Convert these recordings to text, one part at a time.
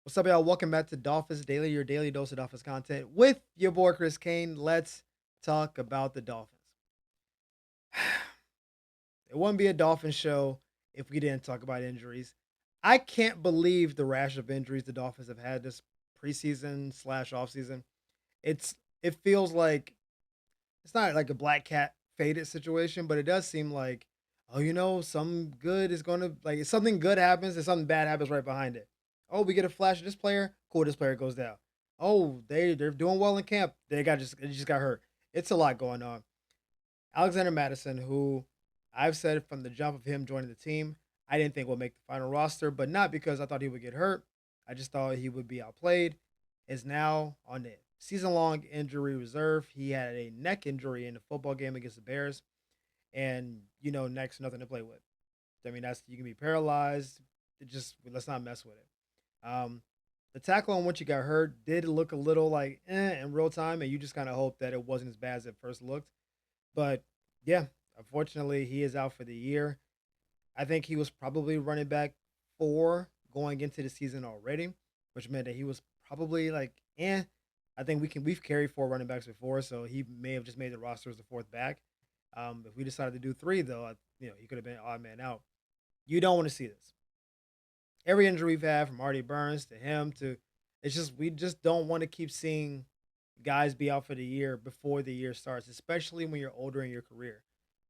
What's up, y'all? Welcome back to Dolphins Daily, your daily dose of Dolphins content with your boy Chris Kane. Let's talk about the Dolphins. It wouldn't be a Dolphins show if we didn't talk about injuries. I can't believe the rash of injuries the Dolphins have had this preseason slash offseason. It feels like it's not like a black cat faded situation, but it does seem like, oh, some good is gonna like if something good happens and something bad happens right behind it. Oh, we get a flash of this player, cool, this player goes down. Oh, they're doing well in camp. They just got hurt. It's a lot going on. Alexander Madison, who I've said from the jump of him joining the team, I didn't think would make the final roster, but not because I thought he would get hurt. I just thought he would be outplayed. Is now on the season-long injury reserve. He had a neck injury in the football game against the Bears, and next nothing to play with. I mean, that's you can be paralyzed. It just let's not mess with it. The tackle on which he got hurt did look a little like in real time, and you just kind of hope that it wasn't as bad as it first looked. But yeah, unfortunately, he is out for the year. I think he was probably running back 4 going into the season already, which meant that he was probably like, I think we've carried 4 running backs before, so he may have just made the roster as the 4th back. If we decided to do 3, though, he could have been odd man out. You don't want to see this. Every injury we've had, from Artie Burns to him to, it's just we just don't want to keep seeing guys be out for the year before the year starts, especially when you're older in your career,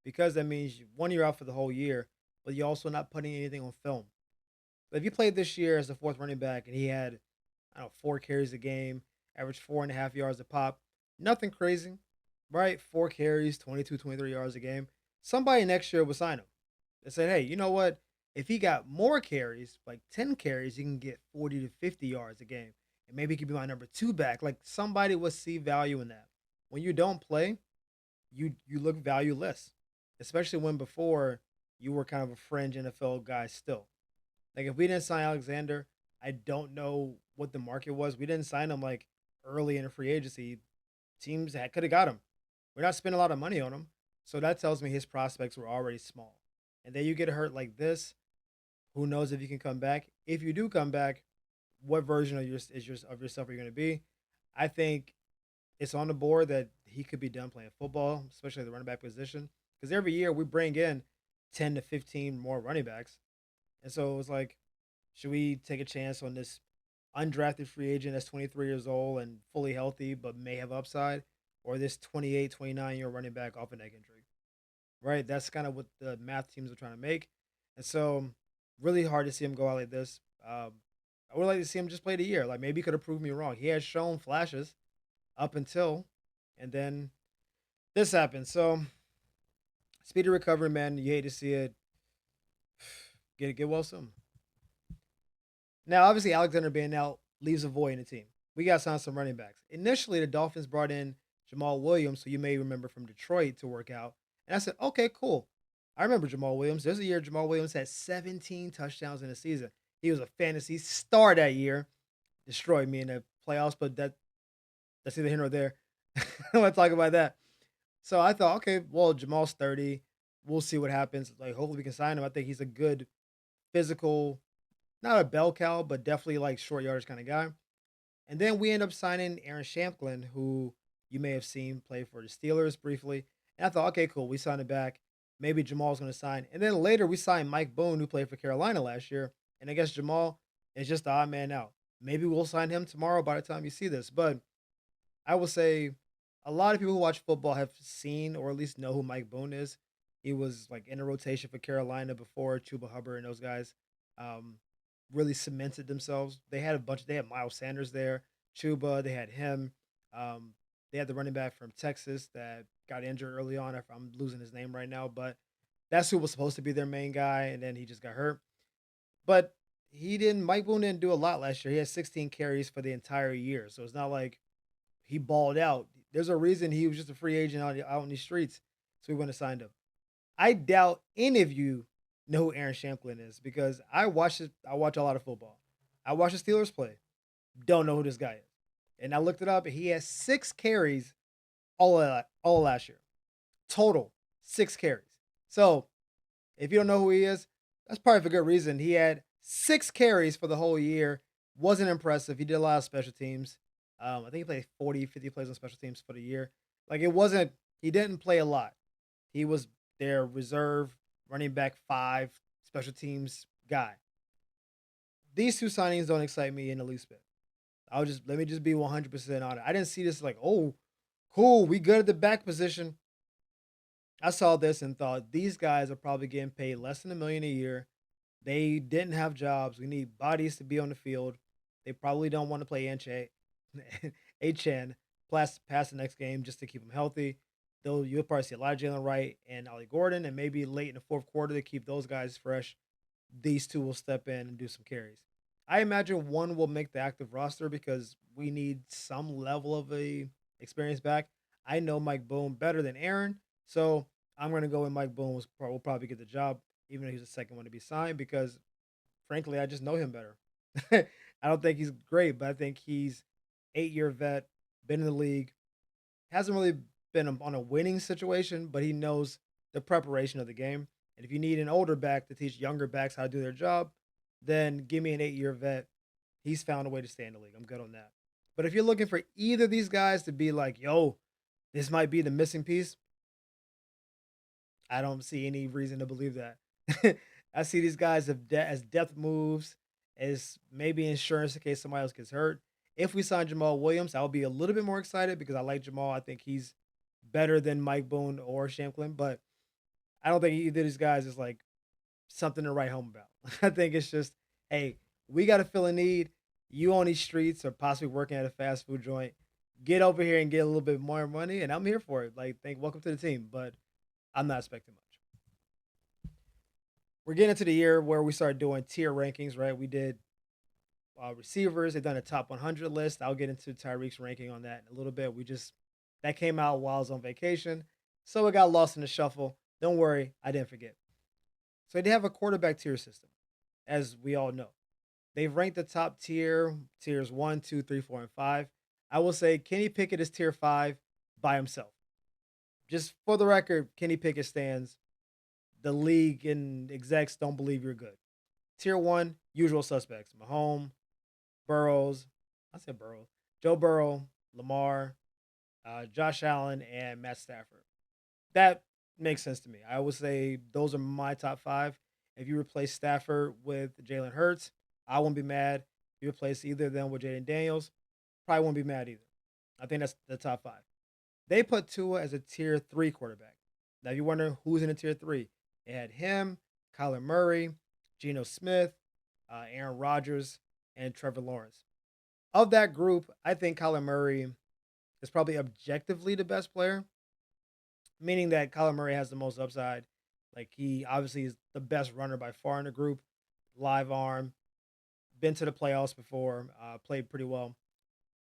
because that means one, you're out for the whole year, but you're also not putting anything on film. But if you played this year as the 4th running back and he had, I don't know, 4 carries a game, averaged 4.5 yards a pop, nothing crazy, right? 4 carries, 22, 23 yards a game. Somebody next year will sign him. They said, hey, you know what? If he got more carries, like 10 carries, he can get 40 to 50 yards a game. And maybe he could be my number 2 back. Like somebody will see value in that. When you don't play, you look valueless, especially when before you were kind of a fringe NFL guy still. Like if we didn't sign Alexander, I don't know what the market was. We didn't sign him like early in a free agency. Teams that could have got him. We're not spending a lot of money on him. So that tells me his prospects were already small. And then you get hurt like this. Who knows if you can come back? If you do come back, what version of yourself are you going to be? I think it's on the board that he could be done playing football, especially the running back position. Because every year we bring in 10 to 15 more running backs. And so it was like, should we take a chance on this undrafted free agent that's 23 years old and fully healthy but may have upside, or this 28, 29-year running back off a neck injury? Right? That's kind of what the math teams are trying to make. And so, really hard to see him go out like this. I would like to see him just play the year. Like maybe he could have proved me wrong. He has shown flashes up until, and then this happened. So, speedy recovery, man. You hate to see it. Get well soon. Now, obviously, Alexander being out leaves a void in the team. We got to sign some running backs. Initially, the Dolphins brought in Jamal Williams, who you may remember from Detroit, to work out. And I said, okay, cool. I remember Jamal Williams. There's a year Jamal Williams had 17 touchdowns in a season. He was a fantasy star that year. Destroyed me in the playoffs, but that's either here nor there. I want to talk about that. So I thought, okay, well, Jamal's 30. We'll see what happens. Like, hopefully we can sign him. I think he's a good physical, not a bell cow, but definitely like short yardage kind of guy. And then we end up signing Aaron Shamplin, who you may have seen play for the Steelers briefly. And I thought, okay, cool. We signed it back. Maybe Jamal's going to sign. And then later we signed Mike Boone, who played for Carolina last year. And I guess Jamal is just the odd man out. Maybe we'll sign him tomorrow by the time you see this. But I will say a lot of people who watch football have seen or at least know who Mike Boone is. He was like in a rotation for Carolina before Chuba Hubbard and those guys um, really cemented themselves. They had Miles Sanders there, Chuba, they had him. Um, they had the running back from Texas that got injured early on. If I'm losing his name right now, but that's who was supposed to be their main guy, and then he just got hurt. But he didn't. Mike Boone didn't do a lot last year. He had 16 carries for the entire year, so it's not like he balled out. There's a reason he was just a free agent out in the streets, so we went and signed him. I doubt any of you know who Aaron Shamplin is because I watch a lot of football. I watch the Steelers play. Don't know who this guy is. And I looked it up, and he has 6 carries all last year. Total 6 carries. So if you don't know who he is, that's probably for good reason. He had 6 carries for the whole year. Wasn't impressive. He did a lot of special teams. I think he played 40, 50 plays on special teams for the year. Like it wasn't, he didn't play a lot. He was their reserve running back five special teams guy. These two signings don't excite me in the least bit. Let me just be 100% on it. I didn't see this like, oh, cool, we good at the back position. I saw this and thought these guys are probably getting paid less than $1 million a year. They didn't have jobs. We need bodies to be on the field. They probably don't want to play HN pass the next game just to keep them healthy. Though you'll probably see a lot of Jalen Wright and Ollie Gordon, and maybe late in the fourth quarter to keep those guys fresh. These two will step in and do some carries. I imagine one will make the active roster because we need some level of a experience back. I know Mike Boone better than Aaron, so I'm going to go with Mike Boone will probably get the job, even though he's the second one to be signed, because frankly, I just know him better. I don't think he's great, but I think he's 8-year vet, been in the league, hasn't really been on a winning situation, but he knows the preparation of the game. And if you need an older back to teach younger backs how to do their job, then give me an 8-year vet. He's found a way to stay in the league. I'm good on that. But if you're looking for either of these guys to be like, yo, this might be the missing piece, I don't see any reason to believe that. I see these guys as depth moves, as maybe insurance in case somebody else gets hurt. If we sign Jamal Williams, I'll be a little bit more excited because I like Jamal. I think he's better than Mike Boone or Shamklin, but I don't think either of these guys is like something to write home about. I think it's just, hey, we got to fill a need. You on these streets or possibly working at a fast food joint, get over here and get a little bit more money, and I'm here for it. Like, welcome to the team, but I'm not expecting much. We're getting into the year where we started doing tier rankings, right? We did receivers. They've done a top 100 list. I'll get into Tyreek's ranking on that in a little bit. That came out while I was on vacation, so it got lost in the shuffle. Don't worry, I didn't forget. So they have a quarterback tier system, as we all know. They've ranked the top tiers one, two, three, four, and five. I will say Kenny Pickett is tier five by himself. Just for the record, Kenny Pickett stands. The league and execs don't believe you're good. Tier one, usual suspects: Mahomes, Burrows. I said Burrow. Joe Burrow, Lamar, Josh Allen, and Matt Stafford. That makes sense to me. I would say those are my top five. If you replace Stafford with Jalen Hurts, I won't be mad. If you replace either of them with Jaden Daniels, probably won't be mad either. I think that's the top five. They put Tua as a tier three quarterback. Now, if you wonder who's in a tier three, it had him, Kyler Murray, Geno Smith, Aaron Rodgers, and Trevor Lawrence. Of that group, I think Kyler Murray is probably objectively the best player, meaning that Kyler Murray has the most upside. Like he obviously is the best runner by far in the group. Live arm, been to the playoffs before, played pretty well.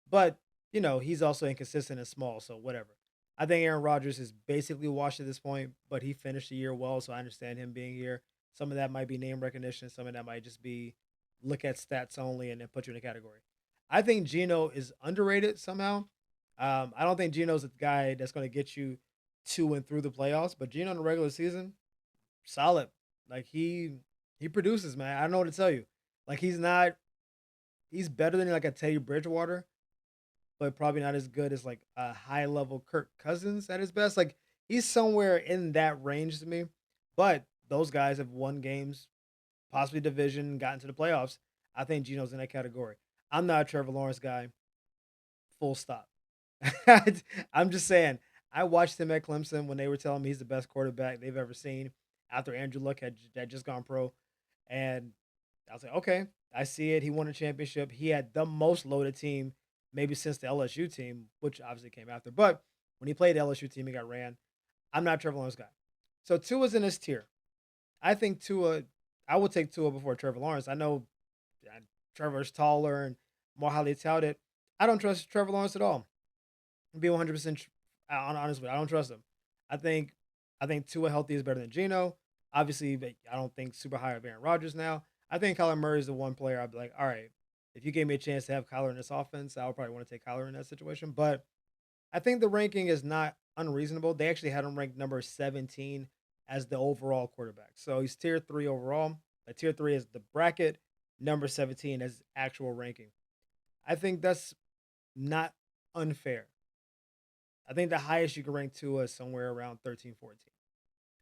But, he's also inconsistent and small, so whatever. I think Aaron Rodgers is basically washed at this point, but he finished the year well, so I understand him being here. Some of that might be name recognition, some of that might just be look at stats only and then put you in a category. I think Geno is underrated somehow. I don't think Geno's the guy that's going to get you to and through the playoffs, but Geno in the regular season, solid. Like he produces, man. I don't know what to tell you. Like he's better than like a Teddy Bridgewater, but probably not as good as like a high level Kirk Cousins at his best. Like he's somewhere in that range to me. But those guys have won games, possibly division, gotten to the playoffs. I think Geno's in that category. I'm not a Trevor Lawrence guy. Full stop. I'm just saying. I watched him at Clemson when they were telling me he's the best quarterback they've ever seen after Andrew Luck had just gone pro. And I was like, okay, I see it. He won a championship. He had the most loaded team maybe since the LSU team, which obviously came after. But when he played the LSU team, he got ran. I'm not a Trevor Lawrence guy. So Tua's in this tier. I think I would take Tua before Trevor Lawrence. I know Trevor's taller and more highly touted. I don't trust Trevor Lawrence at all. Be 100% honest with you. I don't trust him. I think I think Tua healthy is better than Geno. Obviously, but I don't think super high of Aaron Rodgers now. I think Kyler Murray is the one player I'd be like, all right, if you gave me a chance to have Kyler in this offense, I would probably want to take Kyler in that situation. But I think the ranking is not unreasonable. They actually had him ranked number 17 as the overall quarterback. So he's tier three overall. Tier three is the bracket, number 17 as actual ranking. I think that's not unfair. I think the highest you can rank Tua is somewhere around 13, 14.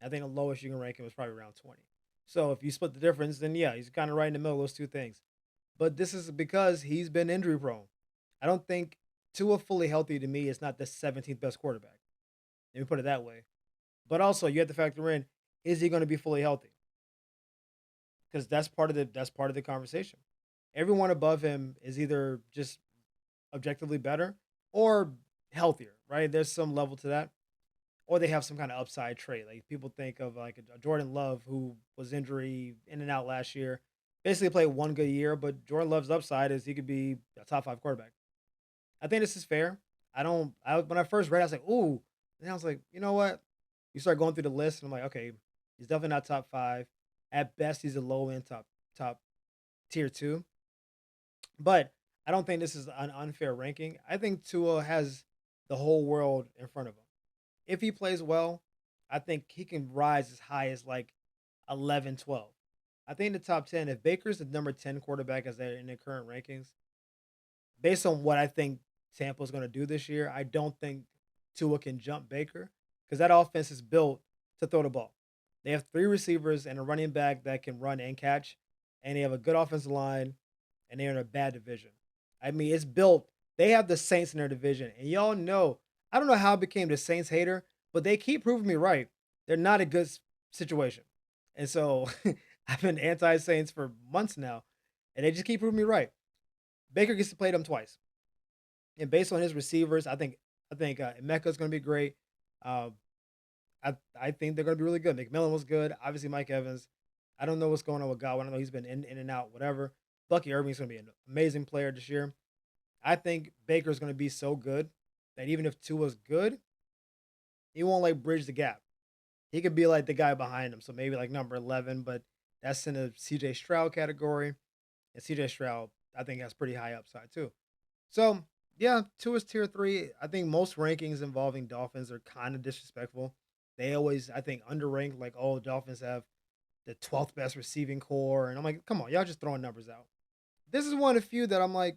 I think the lowest you can rank him was probably around 20. So if you split the difference, then yeah, he's kind of right in the middle of those two things. But this is because he's been injury prone. I don't think Tua fully healthy to me is not the 17th best quarterback. Let me put it that way. But also you have to factor in, is he going to be fully healthy? Because that's part of the conversation. Everyone above him is either just objectively better or healthier, right? There's some level to that. Or they have some kind of upside trait. Like people think of like a Jordan Love who was injury in and out last year. Basically played one good year, but Jordan Love's upside is he could be a top five quarterback. I think this is fair. I don't. I when I first read, it, I was like, ooh. And I was like, you know what? You start going through the list, and I'm like, okay, he's definitely not top five. At best, he's a low end top tier two. But I don't think this is an unfair ranking. I think Tua has the whole world in front of him. If he plays well, I think he can rise as high as like 11, 12. I think in the top 10, if Baker's the number 10 quarterback as they're in their current rankings, based on what I think Tampa's going to do this year, I don't think Tua can jump Baker because that offense is built to throw the ball. They have three receivers and a running back that can run and catch, and they have a good offensive line, and they're in a bad division. I mean, it's built. They have the Saints in their division, and y'all know. I don't know how I became the Saints hater, but they keep proving me right. They're not a good situation, and so I've been anti Saints for months now, and they just keep proving me right. Baker gets to play them twice, and based on his receivers, I think Emeka's going to be great. Uh, I think they're going to be really good. McMillan was good. Obviously, Mike Evans. I don't know what's going on with Godwin. I know he's been in and out, whatever. Bucky Irving's going to be an amazing player this year. I think Baker's going to be so good that even if Tua's good, he won't like bridge the gap. He could be like the guy behind him. So maybe like number 11, but that's in the CJ Stroud category. And CJ Stroud, I think, has pretty high upside too. So yeah, Tua's tier three. I think most rankings involving Dolphins are kind of disrespectful. They always, I think, underrank, like, oh, Dolphins have the 12th best receiving core. And I'm like, come on, y'all just throwing numbers out. This is one of the few that I'm like,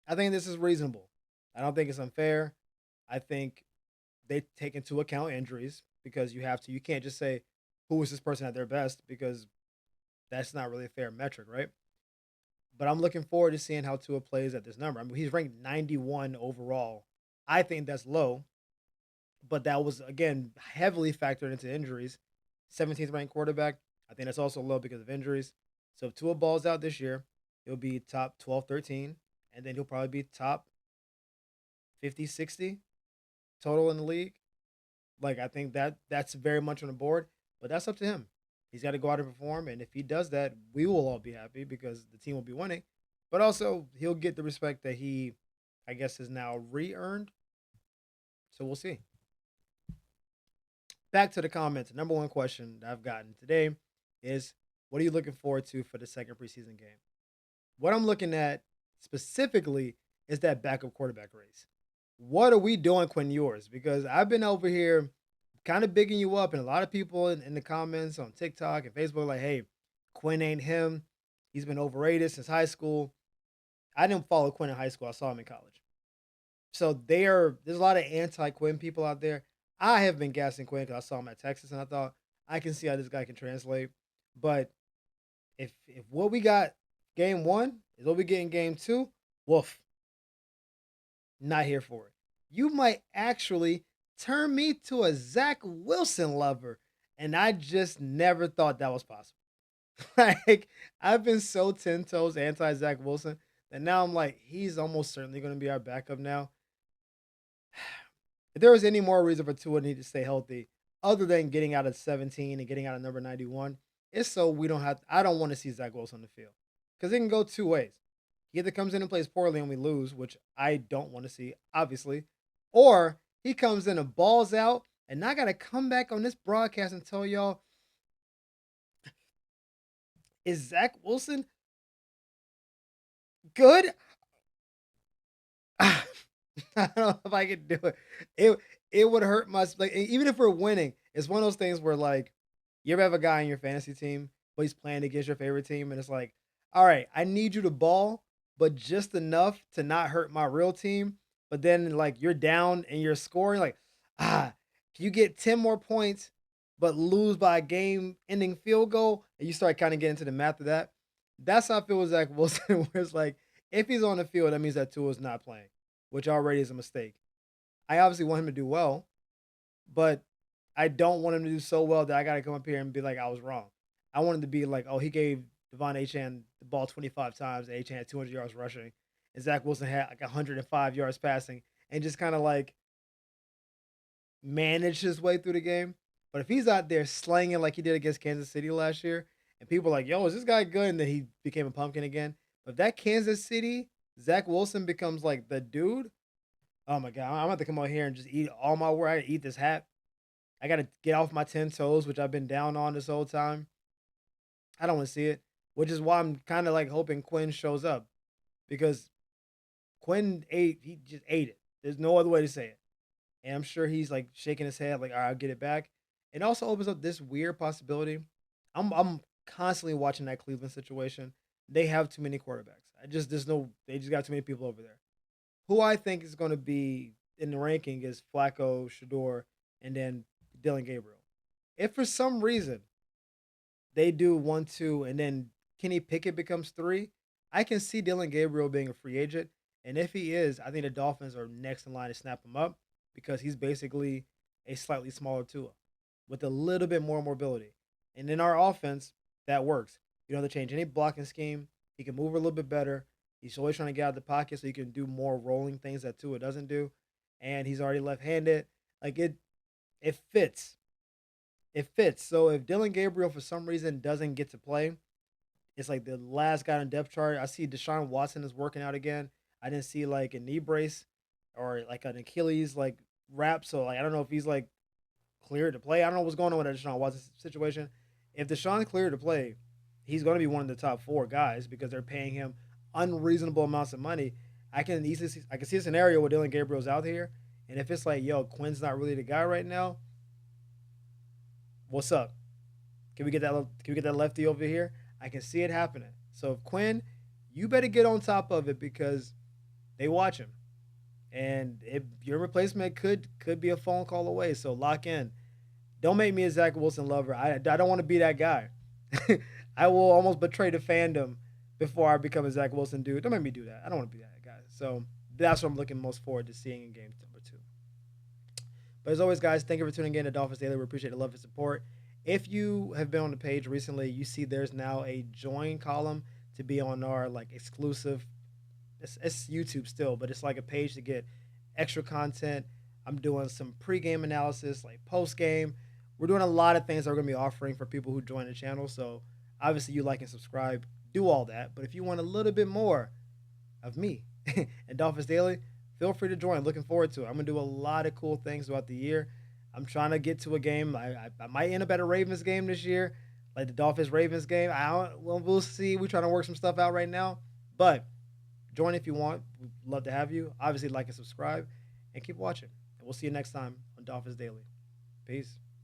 I think this is reasonable. I don't think it's unfair. I think they take into account injuries because you have to. You can't just say who is this person at their best because that's not really a fair metric, right? But I'm looking forward to seeing how Tua plays at this number. I mean, he's ranked 91 overall. I think that's low, but that was again heavily factored into injuries. 17th ranked quarterback. I think that's also low because of injuries. So if Tua balls out this year, he'll be top 12, 13, and then he'll probably be top 50, 60 total in the league. Like I think that's very much on the board, but that's up to him. He's got to go out and perform, and if he does that, we will all be happy because the team will be winning. But also, he'll get the respect that he, I guess, is now re-earned. So we'll see. Back to the comments. Number one question that I've gotten today is, what are you looking forward to for the second preseason game? What I'm looking at specifically is that backup quarterback race. What are we doing, Quinn Ewers? Because I've been over here kind of bigging you up, and a lot of people in the comments on TikTok and Facebook are like, hey, Quinn ain't him. He's been overrated since high school. I didn't follow Quinn in high school. I saw him in college. So there's a lot of anti-Quinn people out there. I have been gassing Quinn because I saw him at Texas, and I thought I can see how this guy can translate. But if what we got game one is what we get in game two, woof, not here for it. You might actually turn me to a Zach Wilson lover, and I just never thought that was possible. Like I've been so 10 toes anti Zach Wilson that now I'm like, he's almost certainly going to be our backup now. If there was any more reason for Tua to need to stay healthy, other than getting out of 17 and getting out of number 91, it's so we don't have. I don't want to see Zach Wilson on the field because it can go two ways. He either comes in and plays poorly and we lose, which I don't want to see, obviously, or he comes in and balls out, and I got to come back on this broadcast and tell y'all, is Zach Wilson good? I don't know if I could do it. It would hurt my like even if we're winning, it's one of those things where like you ever have a guy on your fantasy team, but he's playing against your favorite team, and it's like all right, I need you to ball, but just enough to not hurt my real team. But then, like, you're down and you're scoring, like, can you get 10 more points, but lose by a game ending field goal? And you start kind of getting to the math of that. That's how I feel with Zach Wilson, where it's like, if he's on the field, that means that Tua is not playing, which already is a mistake. I obviously want him to do well, but I don't want him to do so well that I got to come up here and be like, I was wrong. I want him to be like, oh, he gave Devon Achan the ball 25 times. Achan had 200 yards rushing, and Zach Wilson had like 105 yards passing, and just kind of like manage his way through the game. But if he's out there slanging like he did against Kansas City last year, and people are like, yo, is this guy good? And then he became a pumpkin again. But if that Kansas City Zach Wilson becomes like the dude, oh my god, I'm about to come out here and just eat all my work. I gotta eat this hat. I gotta get off my 10 toes, which I've been down on this whole time. I don't want to see it, which is why I'm kind of like hoping Quinn shows up because Quinn ate, he just ate it. There's no other way to say it. And I'm sure he's like shaking his head, like, all right, I'll get it back. It also opens up this weird possibility. I'm constantly watching that Cleveland situation. They have too many quarterbacks. They just got too many people over there. Who I think is going to be in the ranking is Flacco, Shador, and then Dylan Gabriel. If for some reason they do 1, 2, and then Kenny Pickett becomes three, I can see Dylan Gabriel being a free agent. And if he is, I think the Dolphins are next in line to snap him up because he's basically a slightly smaller Tua with a little bit more mobility. And in our offense, that works. You don't have to change any blocking scheme. He can move a little bit better. He's always trying to get out of the pocket so he can do more rolling things that Tua doesn't do. And he's already left-handed. Like it fits. It fits. So if Dylan Gabriel for some reason doesn't get to play, it's like the last guy on depth chart. I see Deshaun Watson is working out again. I didn't see like a knee brace or like an Achilles like wrap. So like I don't know if he's like cleared to play. I don't know what's going on with that Deshaun Watson situation. If Deshaun's cleared to play, he's going to be one of the top four guys because they're paying him unreasonable amounts of money. I can see a scenario where Dylan Gabriel's out here, and if it's like, yo, Quinn's not really the guy right now, what's up? Can we get that lefty over here? I can see it happening. So if Quinn, you better get on top of it because they watch him, and if your replacement could be a phone call away. So lock in. Don't make me a Zach Wilson lover. I don't want to be that guy. I will almost betray the fandom before I become a Zach Wilson dude. Don't make me do that. I don't want to be that guy. So that's what I'm looking most forward to seeing in game number two. But as always, guys, thank you for tuning in to Dolphins Daily. We appreciate the love and support. If you have been on the page recently, you see there's now a join column to be on our like exclusive. It's YouTube still, but it's like a page to get extra content. I'm doing some pre-game analysis, like post-game. We're doing a lot of things that we're gonna be offering for people who join the channel. So obviously, you like and subscribe, do all that. But if you want a little bit more of me and Dolphins Daily, feel free to join. Looking forward to it. I'm gonna do a lot of cool things throughout the year. I'm trying to get to a game. I might end up at a Ravens game this year, like the Dolphins Ravens game. We'll see. We're trying to work some stuff out right now, but join if you want. We'd love to have you. Obviously, like and subscribe, and keep watching. And we'll see you next time on Dolphins Daily. Peace.